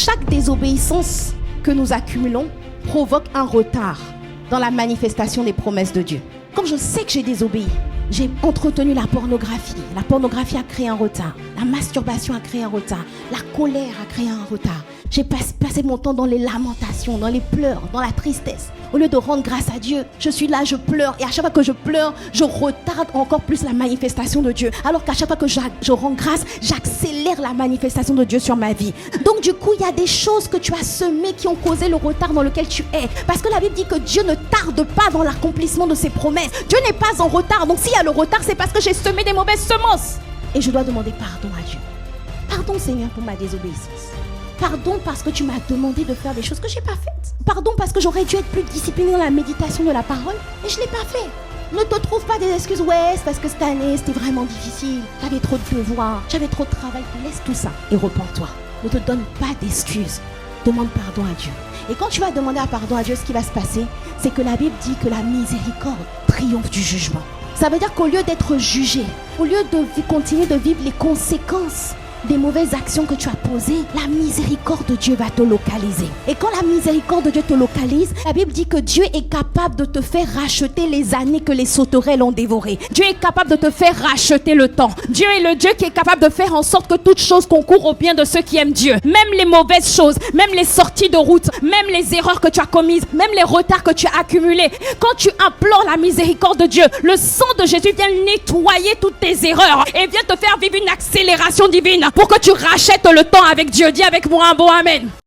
chaque désobéissance que nous accumulons provoque un retard dans la manifestation des promesses de Dieu. Quand je sais que j'ai désobéi, j'ai entretenu la pornographie. La pornographie a créé un retard. La masturbation a créé un retard. La colère a créé un retard. J'ai passé mon temps dans les lamentations, dans les pleurs, dans la tristesse. Au lieu de rendre grâce à Dieu, je suis là, je pleure. Et à chaque fois que je pleure, je retarde encore plus la manifestation de Dieu. Alors qu'à chaque fois que je rends grâce, j'accélère la manifestation de Dieu sur ma vie. Donc du coup, il y a des choses que tu as semées qui ont causé le retard dans lequel tu es. Parce que la Bible dit que Dieu ne tarde pas dans l'accomplissement de ses promesses. Dieu n'est pas en retard. Donc s'il y a le retard, c'est parce que j'ai semé des mauvaises semences. Et je dois demander pardon à Dieu. Pardon Seigneur pour ma désobéissance. Pardon parce que tu m'as demandé de faire des choses que je n'ai pas faites. Pardon parce que j'aurais dû être plus disciplinée dans la méditation de la parole et je ne l'ai pas fait. Ne te trouve pas des excuses. Ouais, c'est parce que cette année, c'était vraiment difficile. J'avais trop de devoirs, j'avais trop de travail. Laisse tout ça et repens-toi. Ne te donne pas d'excuses. Demande pardon à Dieu. Et quand tu vas demander pardon à Dieu, ce qui va se passer, c'est que la Bible dit que la miséricorde triomphe du jugement. Ça veut dire qu'au lieu d'être jugé, au lieu de continuer de vivre les conséquences des mauvaises actions que tu as posées, la miséricorde de Dieu va te localiser. Et quand la miséricorde de Dieu te localise, la Bible dit que Dieu est capable de te faire racheter les années que les sauterelles ont dévorées. Dieu est capable de te faire racheter le temps. Dieu est le Dieu qui est capable de faire en sorte que toute chose concourt au bien de ceux qui aiment Dieu. Même les mauvaises choses, même les sorties de route, même les erreurs que tu as commises, même les retards que tu as accumulés. Quand tu implores la miséricorde de Dieu, le sang de Jésus vient nettoyer toutes tes erreurs et vient te faire vivre une accélération divine pour que tu rachètes le temps avec Dieu. Dis avec moi un bon amen.